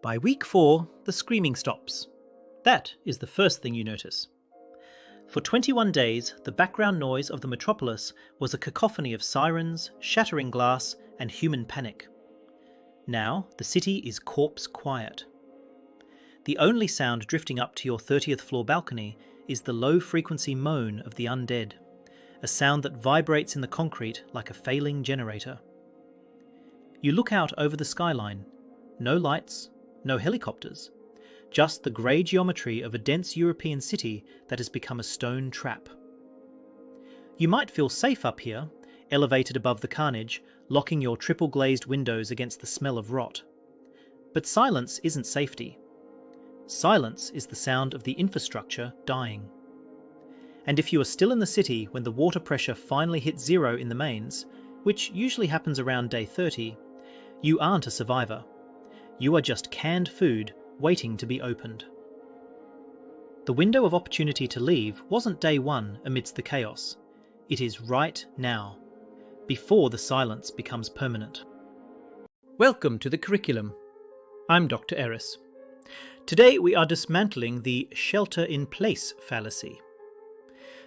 By week 4, the screaming stops. That is the first thing you notice. For 21 days, the background noise of the metropolis was a cacophony of sirens, shattering glass, and human panic. Now, the city is corpse quiet. The only sound drifting up to your 30th floor balcony is the low-frequency moan of the undead, a sound that vibrates in the concrete like a failing generator. You look out over the skyline. No lights, no helicopters, just the grey geometry of a dense European city that has become a stone trap. You might feel safe up here, elevated above the carnage, locking your triple-glazed windows against the smell of rot. But silence isn't safety. Silence is the sound of the infrastructure dying. And if you are still in the city when the water pressure finally hits zero in the mains, which usually happens around day 30, you aren't a survivor. You are just canned food waiting to be opened. The window of opportunity to leave wasn't day 1 amidst the chaos. It is right now, before the silence becomes permanent. Welcome to the curriculum. I'm Dr. Eris. Today we are dismantling the shelter-in-place fallacy.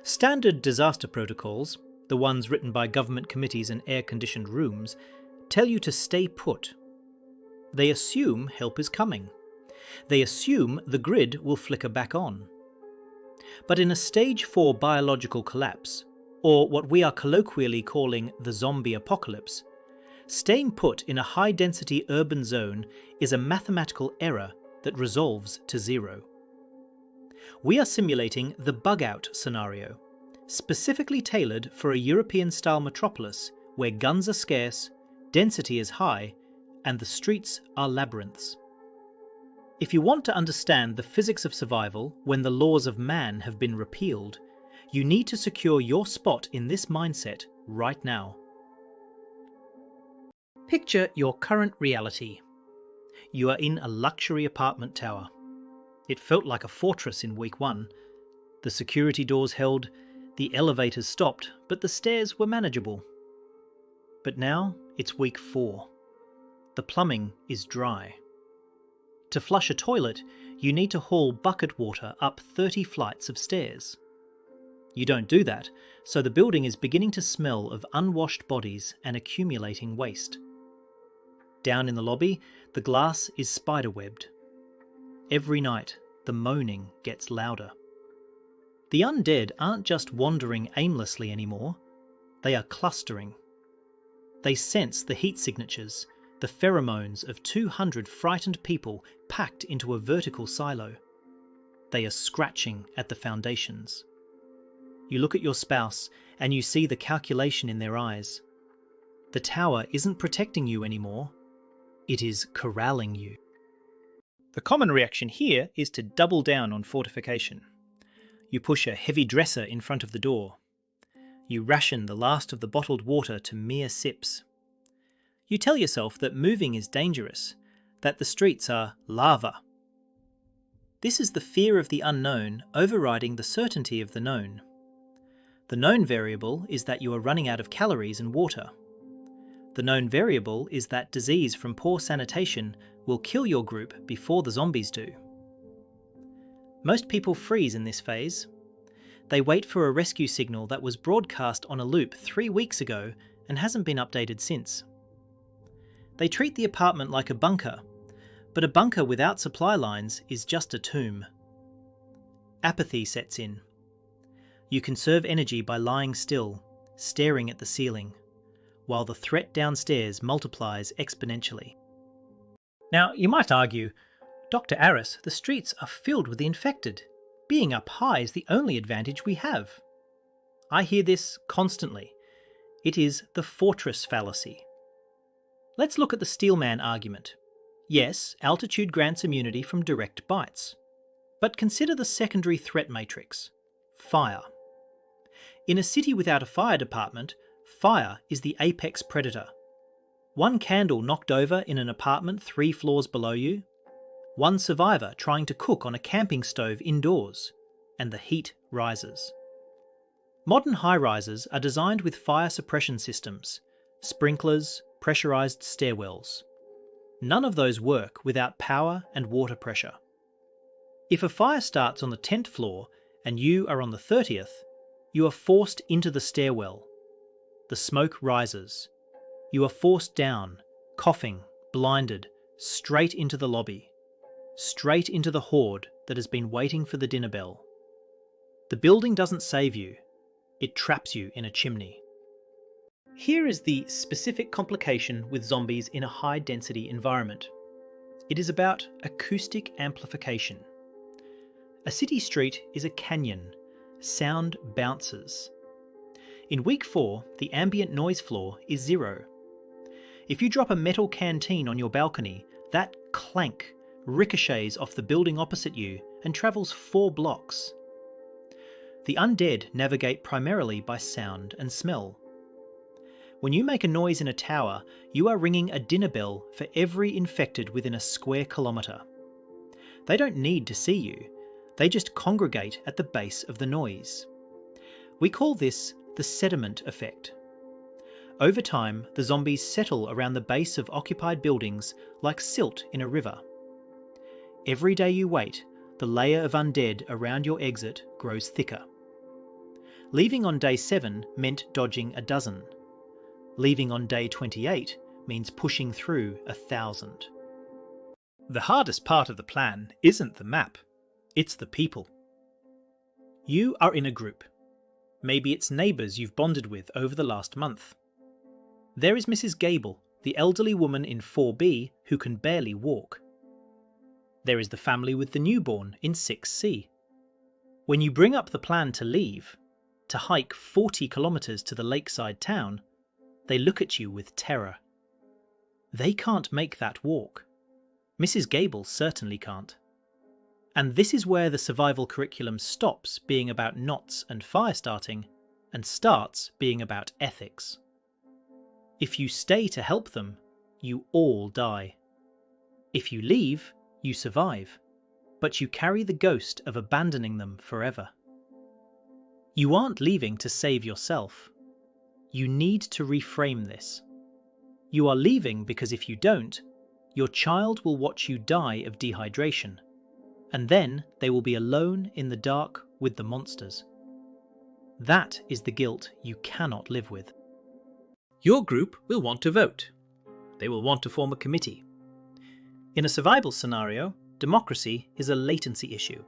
Standard disaster protocols, the ones written by government committees and air-conditioned rooms, tell you to stay put. They assume help is coming. They assume the grid will flicker back on. But in a stage 4 biological collapse, or what we are colloquially calling the zombie apocalypse, staying put in a high-density urban zone is a mathematical error that resolves to zero. We are simulating the bug-out scenario, specifically tailored for a European-style metropolis where guns are scarce, density is high, and the streets are labyrinths. If you want to understand the physics of survival when the laws of man have been repealed, you need to secure your spot in this mindset right now. Picture your current reality. You are in a luxury apartment tower. It felt like a fortress in week 1. The security doors held, the elevators stopped, but the stairs were manageable. But now it's week 4. The plumbing is dry. To flush a toilet, you need to haul bucket water up 30 flights of stairs. You don't do that, so the building is beginning to smell of unwashed bodies and accumulating waste. Down in the lobby, the glass is spiderwebbed. Every night, the moaning gets louder. The undead aren't just wandering aimlessly anymore, they are clustering. They sense the heat signatures, the pheromones of 200 frightened people packed into a vertical silo. They are scratching at the foundations. You look at your spouse and you see the calculation in their eyes. The tower isn't protecting you anymore. It is corralling you. The common reaction here is to double down on fortification. You push a heavy dresser in front of the door. You ration the last of the bottled water to mere sips. You tell yourself that moving is dangerous, that the streets are lava. This is the fear of the unknown overriding the certainty of the known. The known variable is that you are running out of calories and water. The known variable is that disease from poor sanitation will kill your group before the zombies do. Most people freeze in this phase. They wait for a rescue signal that was broadcast on a loop 3 weeks ago and hasn't been updated since. They treat the apartment like a bunker, but a bunker without supply lines is just a tomb. Apathy sets in. You conserve energy by lying still, staring at the ceiling, while the threat downstairs multiplies exponentially. Now, you might argue, Dr. Aris, the streets are filled with the infected. Being up high is the only advantage we have. I hear this constantly. It is the fortress fallacy. Let's look at the Steelman argument. Yes, altitude grants immunity from direct bites. But consider the secondary threat matrix. Fire. In a city without a fire department, fire is the apex predator. One candle knocked over in an apartment 3 floors below you. One survivor trying to cook on a camping stove indoors, and the heat rises. Modern high-rises are designed with fire suppression systems, sprinklers, pressurised stairwells. None of those work without power and water pressure. If a fire starts on the 10th floor and you are on the 30th, you are forced into the stairwell. The smoke rises. You are forced down, coughing, blinded, straight into the lobby, straight into the horde that has been waiting for the dinner bell. The building doesn't save you, it traps you in a chimney. Here is the specific complication with zombies in a high-density environment. It is about acoustic amplification. A city street is a canyon. Sound bounces. In week 4, the ambient noise floor is 0. If you drop a metal canteen on your balcony, that clank ricochets off the building opposite you and travels 4 blocks. The undead navigate primarily by sound and smell. When you make a noise in a tower, you are ringing a dinner bell for every infected within a square kilometre. They don't need to see you, they just congregate at the base of the noise. We call this the sediment effect. Over time, the zombies settle around the base of occupied buildings like silt in a river. Every day you wait, the layer of undead around your exit grows thicker. Leaving on day 7 meant dodging a dozen. Leaving on day 28 means pushing through 1,000. The hardest part of the plan isn't the map, it's the people. You are in a group. Maybe it's neighbours you've bonded with over the last month. There is Mrs. Gable, the elderly woman in 4B who can barely walk. There is the family with the newborn in 6C. When you bring up the plan to leave, to hike 40 kilometres to the lakeside town, they look at you with terror. They can't make that walk. Mrs. Gable certainly can't. And this is where the survival curriculum stops being about knots and fire starting and starts being about ethics. If you stay to help them, you all die. If you leave, you survive, but you carry the ghost of abandoning them forever. You aren't leaving to save yourself. You need to reframe this. You are leaving because if you don't, your child will watch you die of dehydration, and then they will be alone in the dark with the monsters. That is the guilt you cannot live with. Your group will want to vote. They will want to form a committee. In a survival scenario, democracy is a latency issue.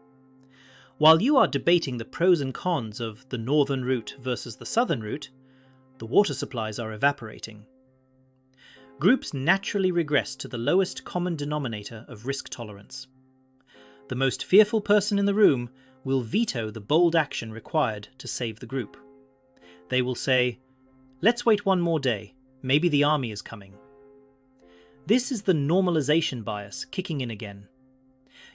While you are debating the pros and cons of the northern route versus the southern route, the water supplies are evaporating. Groups naturally regress to the lowest common denominator of risk tolerance. The most fearful person in the room will veto the bold action required to save the group. They will say, "Let's wait one more day, maybe the army is coming." This is the normalization bias kicking in again.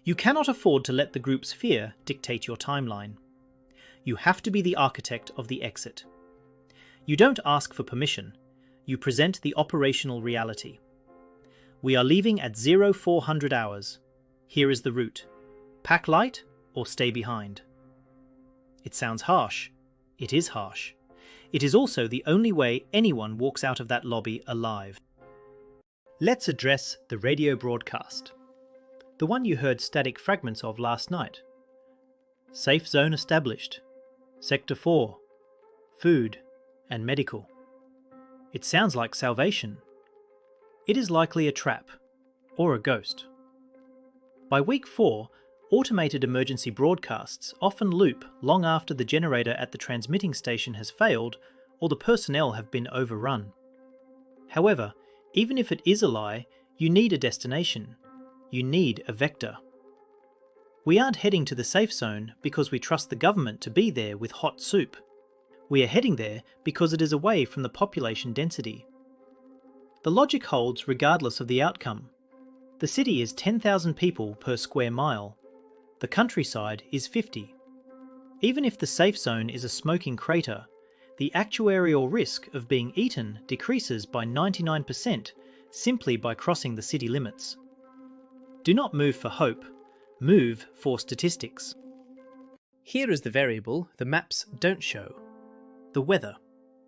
You cannot afford to let the group's fear dictate your timeline. You have to be the architect of the exit. You don't ask for permission, you present the operational reality. We are leaving at 0400 hours. Here is the route. Pack light or stay behind. It sounds harsh. It is harsh. It is also the only way anyone walks out of that lobby alive. Let's address the radio broadcast. The one you heard static fragments of last night. Safe zone established. Sector 4. Food and medical. It sounds like salvation. It is likely a trap, or a ghost. By week 4, automated emergency broadcasts often loop long after the generator at the transmitting station has failed or the personnel have been overrun. However, even if it is a lie, you need a destination. You need a vector. We aren't heading to the safe zone because we trust the government to be there with hot soup. We are heading there because it is away from the population density. The logic holds regardless of the outcome. The city is 10,000 people per square mile. The countryside is 50. Even if the safe zone is a smoking crater, the actuarial risk of being eaten decreases by 99% simply by crossing the city limits. Do not move for hope, move for statistics. Here is the variable the maps don't show. The weather.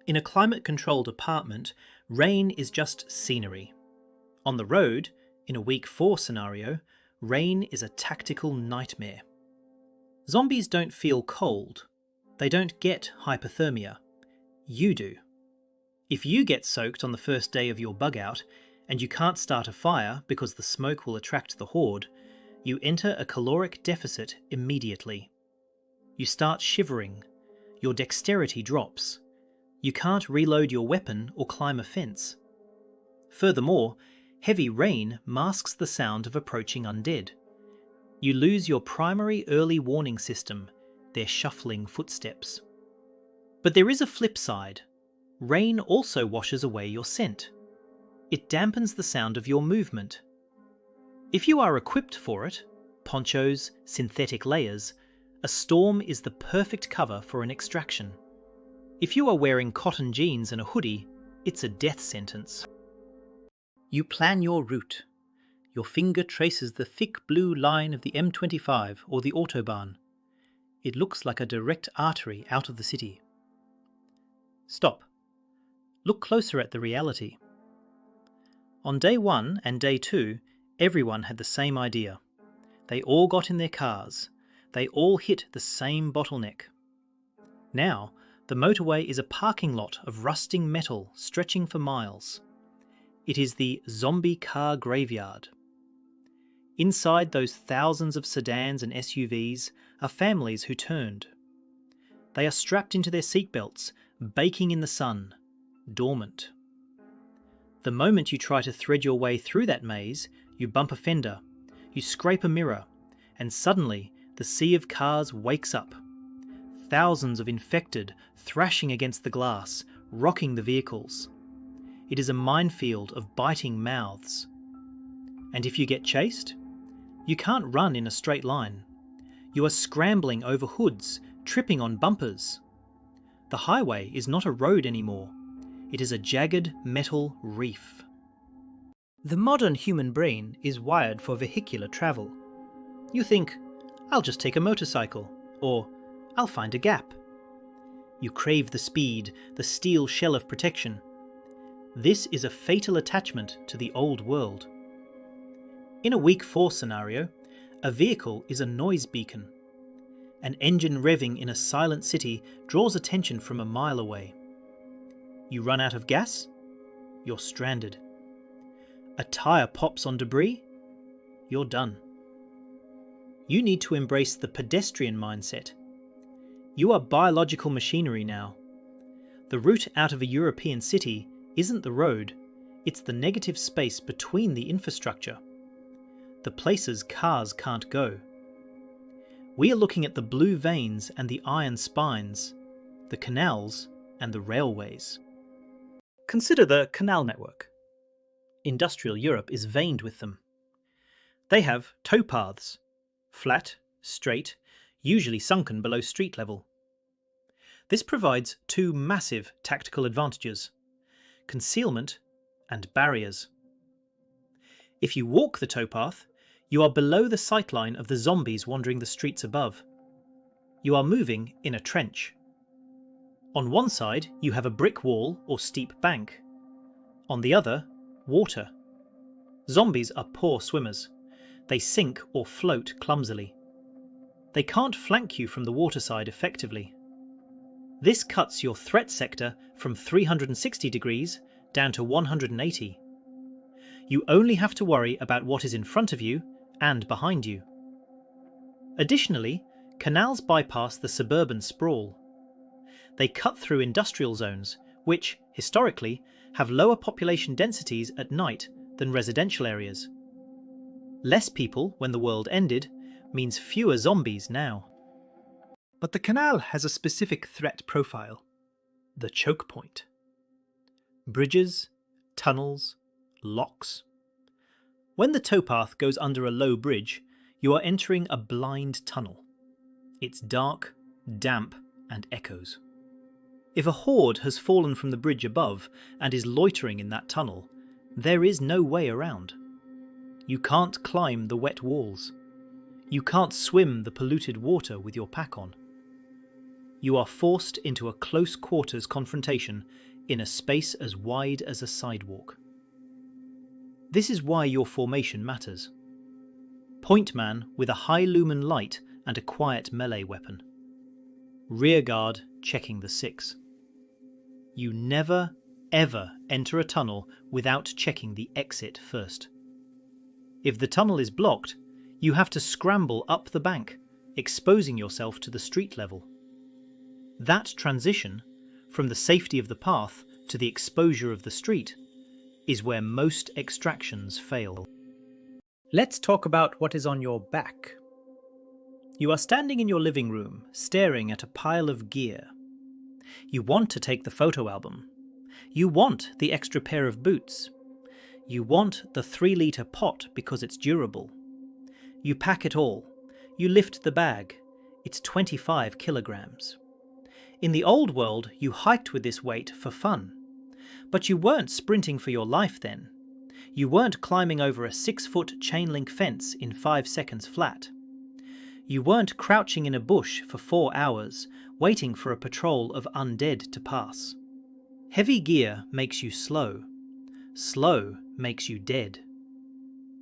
In a climate-controlled apartment, rain is just scenery. On the road, In a week 4 scenario, rain is a tactical nightmare. Zombies don't feel cold. They don't get hypothermia. You do. If you get soaked on the first day of your bug out, and you can't start a fire because the smoke will attract the horde, you enter a caloric deficit immediately. You start shivering. Your dexterity drops. You can't reload your weapon or climb a fence. Furthermore, heavy rain masks the sound of approaching undead. You lose your primary early warning system, their shuffling footsteps. But there is a flip side. Rain also washes away your scent. It dampens the sound of your movement. If you are equipped for it, ponchos, synthetic layers, a storm is the perfect cover for an extraction. If you are wearing cotton jeans and a hoodie, it's a death sentence. You plan your route. Your finger traces the thick blue line of the M25 or the Autobahn. It looks like a direct artery out of the city. Stop. Look closer at the reality. On day 1 and day 2, everyone had the same idea. They all got in their cars. They all hit the same bottleneck. Now, the motorway is a parking lot of rusting metal stretching for miles. It is the zombie car graveyard. Inside those thousands of sedans and SUVs are families who turned. They are strapped into their seatbelts, baking in the sun, dormant. The moment you try to thread your way through that maze, you bump a fender, you scrape a mirror, and suddenly the sea of cars wakes up. Thousands of infected thrashing against the glass, rocking the vehicles. It is a minefield of biting mouths. And if you get chased, you can't run in a straight line. You are scrambling over hoods, tripping on bumpers. The highway is not a road anymore. It is a jagged metal reef. The modern human brain is wired for vehicular travel. You think, I'll just take a motorcycle, or I'll find a gap. You crave the speed, the steel shell of protection. This is a fatal attachment to the old world. In a week 4 scenario, a vehicle is a noise beacon. An engine revving in a silent city draws attention from a mile away. You run out of gas? You're stranded. A tyre pops on debris? You're done. You need to embrace the pedestrian mindset. You are biological machinery now. The route out of a European city isn't the road, it's the negative space between the infrastructure. The places cars can't go. We are looking at the blue veins and the iron spines, the canals and the railways. Consider the canal network. Industrial Europe is veined with them. They have towpaths, flat, straight, usually sunken below street level. This provides 2 massive tactical advantages: concealment and barriers. If you walk the towpath, you are below the sightline of the zombies wandering the streets above. You are moving in a trench. On one side, you have a brick wall or steep bank. On the other, water. Zombies are poor swimmers. They sink or float clumsily. They can't flank you from the water side effectively. This cuts your threat sector from 360 degrees down to 180. You only have to worry about what is in front of you and behind you. Additionally, canals bypass the suburban sprawl. They cut through industrial zones, which, historically, have lower population densities at night than residential areas. Less people when the world ended means fewer zombies now. But the canal has a specific threat profile: the choke point. Bridges, tunnels, locks. When the towpath goes under a low bridge, you are entering a blind tunnel. It's dark, damp, and echoes. If a horde has fallen from the bridge above and is loitering in that tunnel, there is no way around. You can't climb the wet walls. You can't swim the polluted water with your pack on. You are forced into a close quarters confrontation in a space as wide as a sidewalk. This is why your formation matters. Point man with a high lumen light and a quiet melee weapon. Rear guard checking the 6. You never, ever enter a tunnel without checking the exit first. If the tunnel is blocked, you have to scramble up the bank, exposing yourself to the street level. That transition, from the safety of the path to the exposure of the street, is where most extractions fail. Let's talk about what is on your back. You are standing in your living room, staring at a pile of gear. You want to take the photo album. You want the extra pair of boots. You want the 3-litre pot because it's durable. You pack it all. You lift the bag. It's 25 kilograms. In the old world, you hiked with this weight for fun. But you weren't sprinting for your life then. You weren't climbing over a 6-foot chain-link fence in 5 seconds flat. You weren't crouching in a bush for 4 hours, waiting for a patrol of undead to pass. Heavy gear makes you slow. Slow makes you dead.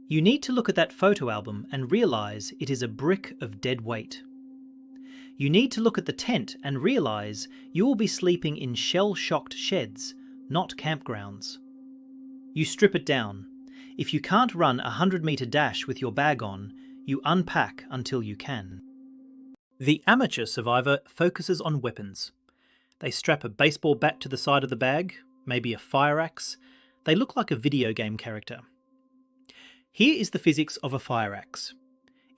You need to look at that photo album and realise it is a brick of dead weight. You need to look at the tent and realise you will be sleeping in shell-shocked sheds, not campgrounds. You strip it down. If you can't run a 100-metre dash with your bag on, you unpack until you can. The amateur survivor focuses on weapons. They strap a baseball bat to the side of the bag, maybe a fire axe. They look like a video game character. Here is the physics of a fire axe.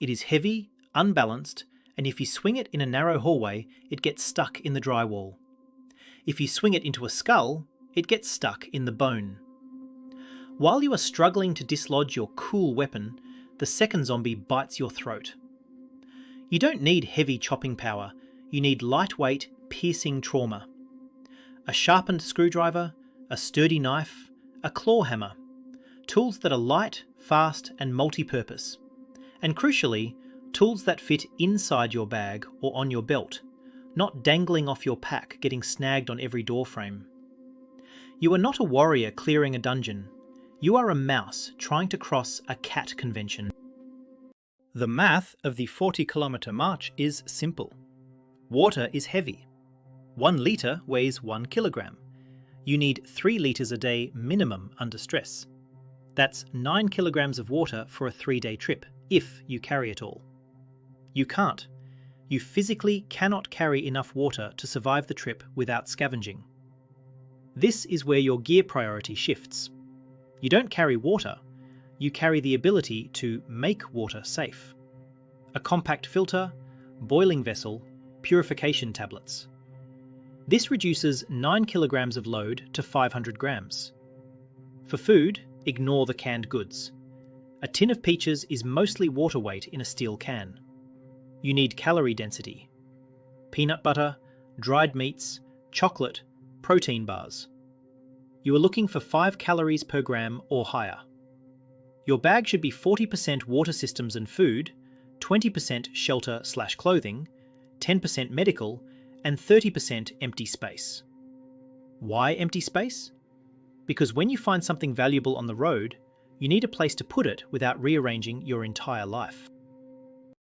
It is heavy, unbalanced, and if you swing it in a narrow hallway, it gets stuck in the drywall. If you swing it into a skull, it gets stuck in the bone. While you are struggling to dislodge your cool weapon, the second zombie bites your throat. You don't need heavy chopping power, you need lightweight, piercing trauma. A sharpened screwdriver, a sturdy knife, a claw hammer. Tools that are light, fast and multi-purpose. And crucially, tools that fit inside your bag or on your belt, not dangling off your pack getting snagged on every doorframe. You are not a warrior clearing a dungeon. You are a mouse trying to cross a cat convention. The math of the 40-kilometre march is simple. Water is heavy. 1 litre weighs 1 kilogram. You need 3 litres a day minimum under stress. That's 9 kilograms of water for a 3-day trip, if you carry it all. You can't. You physically cannot carry enough water to survive the trip without scavenging. This is where your gear priority shifts. You don't carry water, you carry the ability to make water safe. A compact filter, boiling vessel, purification tablets. This reduces 9 kilograms of load to 500 grams. For food, ignore the canned goods. A tin of peaches is mostly water weight in a steel can. You need calorie density. Peanut butter, dried meats, chocolate, protein bars. You are looking for 5 calories per gram or higher. Your bag should be 40% water systems and food, 20% shelter/clothing, 10% medical, and 30% empty space. Why empty space? Because when you find something valuable on the road, you need a place to put it without rearranging your entire life.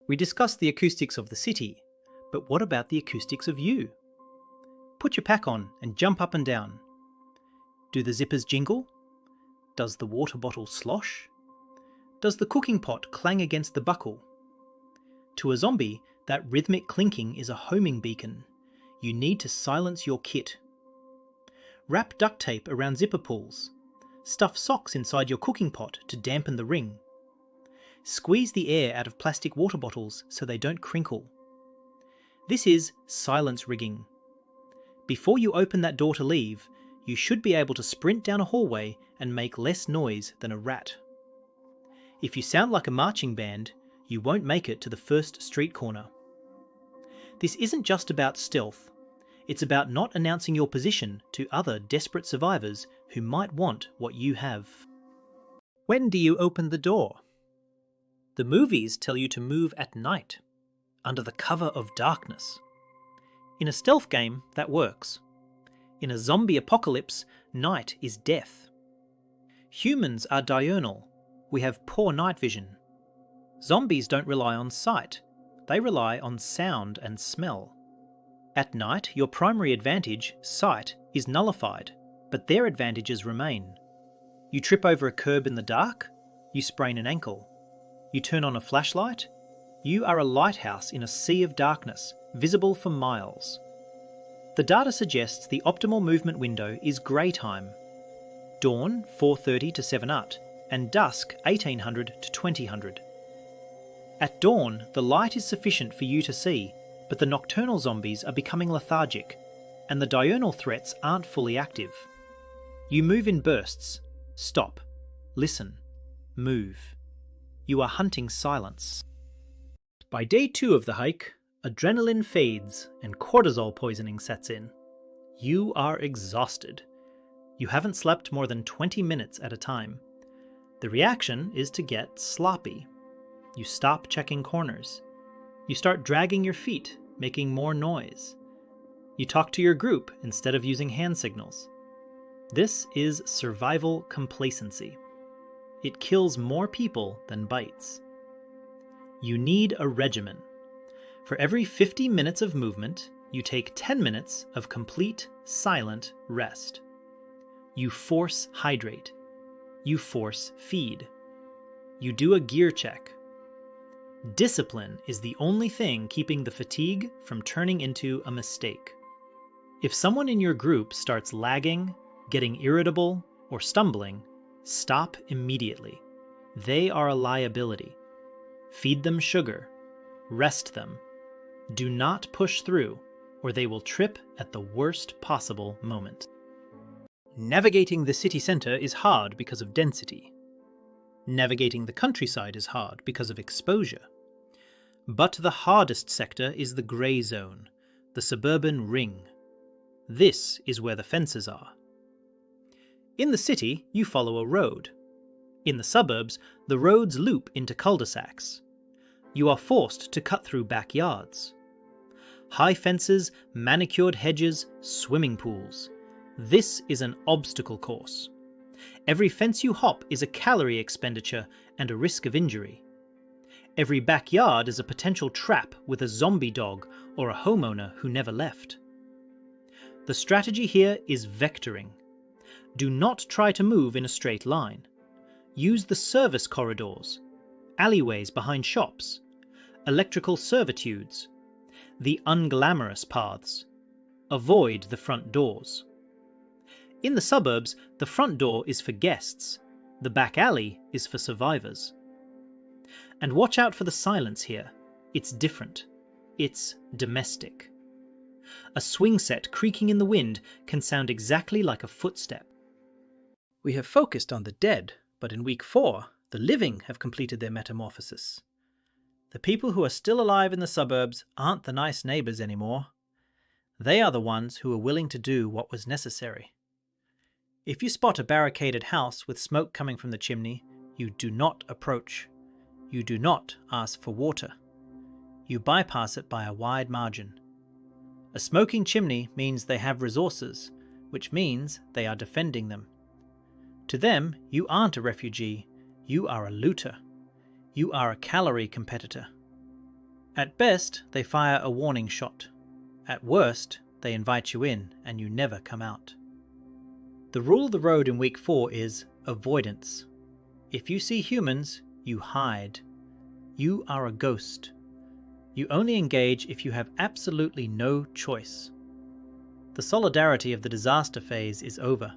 We discussed the acoustics of the city, but what about the acoustics of you? Put your pack on and jump up and down. Do the zippers jingle? Does the water bottle slosh? Does the cooking pot clang against the buckle? To a zombie, that rhythmic clinking is a homing beacon. You need to silence your kit. Wrap duct tape around zipper pulls. Stuff socks inside your cooking pot to dampen the ring. Squeeze the air out of plastic water bottles so they don't crinkle. This is silence rigging. Before you open that door to leave, you should be able to sprint down a hallway and make less noise than a rat. If you sound like a marching band, you won't make it to the first street corner. This isn't just about stealth. It's about not announcing your position to other desperate survivors who might want what you have. When do you open the door? The movies tell you to move at night, under the cover of darkness. In a stealth game, that works. In a zombie apocalypse, night is death. Humans are diurnal. We have poor night vision. Zombies don't rely on sight. They rely on sound and smell. At night, your primary advantage, sight, is nullified, but their advantages remain. You trip over a curb in the dark, you sprain an ankle. You turn on a flashlight, you are a lighthouse in a sea of darkness, visible for miles. The data suggests the optimal movement window is grey time. Dawn 4:30 to 7 ut, and dusk 1800 to 2000. At dawn, the light is sufficient for you to see, but the nocturnal zombies are becoming lethargic, and the diurnal threats aren't fully active. You move in bursts. Stop. Listen. Move. You are hunting silence. By day 2 of the hike, adrenaline fades and cortisol poisoning sets in. You are exhausted. You haven't slept more than 20 minutes at a time. The reaction is to get sloppy. You stop checking corners. You start dragging your feet, making more noise. You talk to your group instead of using hand signals. This is survival complacency. It kills more people than bites. You need a regimen. For every 50 minutes of movement, you take 10 minutes of complete, silent rest. You force hydrate. You force feed. You do a gear check. Discipline is the only thing keeping the fatigue from turning into a mistake. If someone in your group starts lagging, getting irritable, or stumbling, stop immediately. They are a liability. Feed them sugar. Rest them. Do not push through, or they will trip at the worst possible moment. Navigating the city centre is hard because of density. Navigating the countryside is hard because of exposure. But the hardest sector is the grey zone, the suburban ring. This is where the fences are. In the city, you follow a road. In the suburbs, the roads loop into cul-de-sacs. You are forced to cut through backyards. High fences, manicured hedges, swimming pools. This is an obstacle course. Every fence you hop is a calorie expenditure and a risk of injury. Every backyard is a potential trap with a zombie dog or a homeowner who never left. The strategy here is vectoring. Do not try to move in a straight line. Use the service corridors, alleyways behind shops, electrical servitudes, the unglamorous paths. Avoid the front doors. In the suburbs, the front door is for guests. The back alley is for survivors. And watch out for the silence here. It's different. It's domestic. A swing set creaking in the wind can sound exactly like a footstep. We have focused on the dead, but in week 4, the living have completed their metamorphosis. The people who are still alive in the suburbs aren't the nice neighbours anymore. They are the ones who are willing to do what was necessary. If you spot a barricaded house with smoke coming from the chimney, you do not approach. You do not ask for water. You bypass it by a wide margin. A smoking chimney means they have resources, which means they are defending them. To them, you aren't a refugee, you are a looter. You are a calorie competitor. At best, they fire a warning shot. At worst, they invite you in and you never come out. The rule of the road in week 4 is avoidance. If you see humans, you hide. You are a ghost. You only engage if you have absolutely no choice. The solidarity of the disaster phase is over.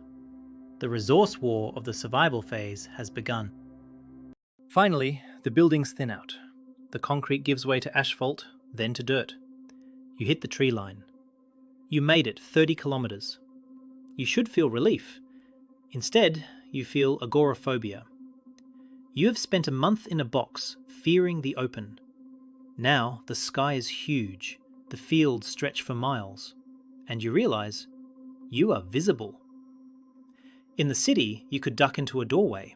The resource war of the survival phase has begun. Finally, the buildings thin out. The concrete gives way to asphalt, then to dirt. You hit the tree line. You made it 30 kilometers. You should feel relief. Instead, you feel agoraphobia. You have spent a month in a box, fearing the open. Now the sky is huge, the fields stretch for miles, and you realize you are visible. In the city, you could duck into a doorway.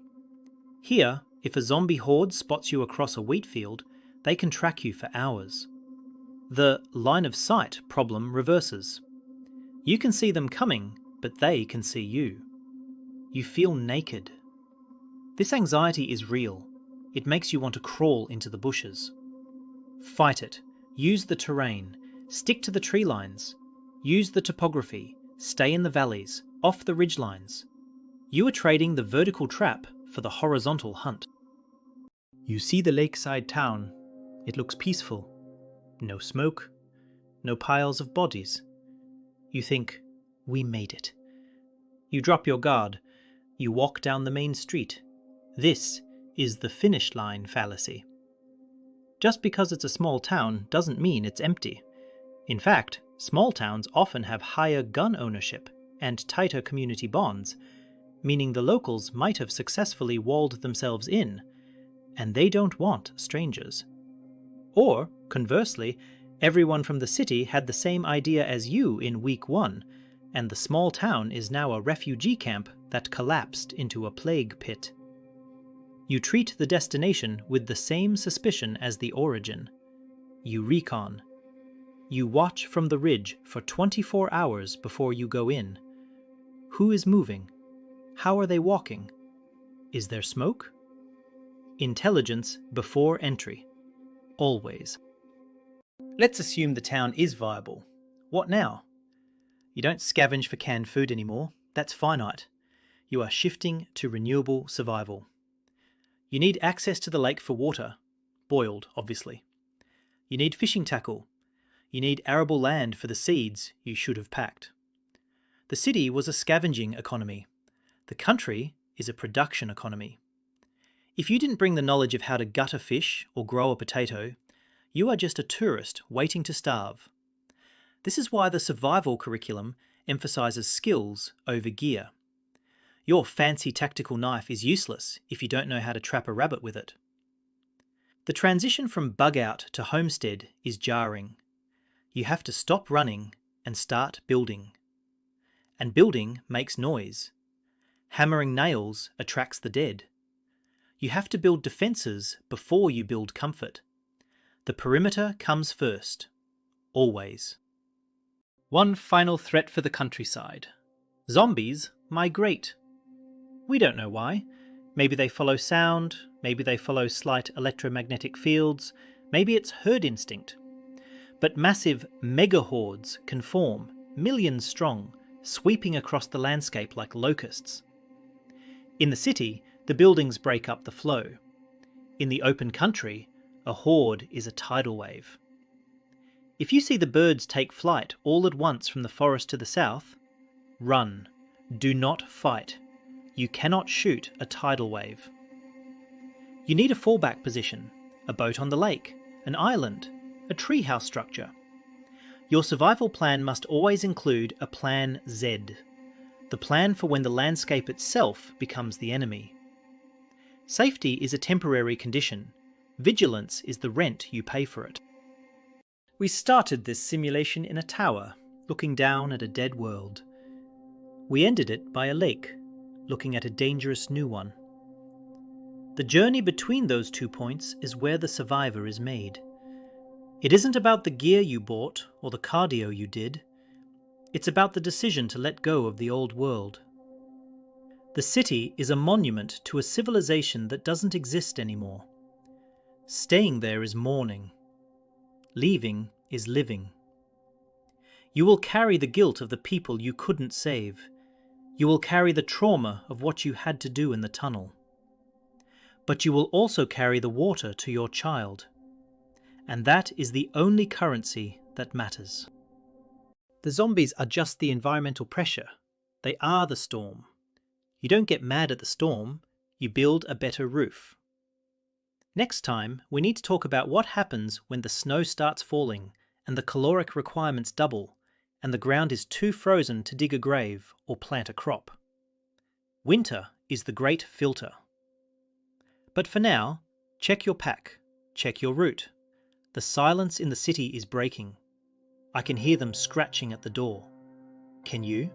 Here, if a zombie horde spots you across a wheat field, they can track you for hours. The line of sight problem reverses. You can see them coming, but they can see you. You feel naked. This anxiety is real. It makes you want to crawl into the bushes. Fight it. Use the terrain. Stick to the tree lines. Use the topography. Stay in the valleys, off the ridgelines. You are trading the vertical trap for the horizontal hunt. You see the lakeside town. It looks peaceful. No smoke. No piles of bodies. You think, we made it. You drop your guard. You walk down the main street. This is the finish line fallacy. Just because it's a small town doesn't mean it's empty. In fact, small towns often have higher gun ownership and tighter community bonds, meaning the locals might have successfully walled themselves in, and they don't want strangers. Or, conversely, everyone from the city had the same idea as you in week 1, and the small town is now a refugee camp that collapsed into a plague pit. You treat the destination with the same suspicion as the origin. You recon. You watch from the ridge for 24 hours before you go in. Who is moving? How are they walking? Is there smoke? Intelligence before entry. Always. Let's assume the town is viable. What now? You don't scavenge for canned food anymore. That's finite. You are shifting to renewable survival. You need access to the lake for water. Boiled, obviously. You need fishing tackle. You need arable land for the seeds you should have packed. The city was a scavenging economy. The country is a production economy. If you didn't bring the knowledge of how to gut a fish or grow a potato, you are just a tourist waiting to starve. This is why the survival curriculum emphasises skills over gear. Your fancy tactical knife is useless if you don't know how to trap a rabbit with it. The transition from bug out to homestead is jarring. You have to stop running and start building. And building makes noise. Hammering nails attracts the dead. You have to build defences before you build comfort. The perimeter comes first. Always. One final threat for the countryside. Zombies migrate. We don't know why. Maybe they follow sound, maybe they follow slight electromagnetic fields, maybe it's herd instinct. But massive mega-hordes can form, millions strong, sweeping across the landscape like locusts. In the city, the buildings break up the flow. In the open country, a horde is a tidal wave. If you see the birds take flight all at once from the forest to the south, run. Do not fight. You cannot shoot a tidal wave. You need a fallback position, a boat on the lake, an island, a treehouse structure. Your survival plan must always include a plan Z, the plan for when the landscape itself becomes the enemy. Safety is a temporary condition. Vigilance is the rent you pay for it. We started this simulation in a tower, looking down at a dead world. We ended it by a lake, looking at a dangerous new one. The journey between those 2 points is where the survivor is made. It isn't about the gear you bought or the cardio you did. It's about the decision to let go of the old world. The city is a monument to a civilization that doesn't exist anymore. Staying there is mourning. Leaving is living. You will carry the guilt of the people you couldn't save. You will carry the trauma of what you had to do in the tunnel. But you will also carry the water to your child. And that is the only currency that matters. The zombies are just the environmental pressure. They are the storm. You don't get mad at the storm, you build a better roof. Next time, we need to talk about what happens when the snow starts falling and the caloric requirements double, and the ground is too frozen to dig a grave or plant a crop. Winter is the great filter. But for now, check your pack, check your route. The silence in the city is breaking. I can hear them scratching at the door. Can you?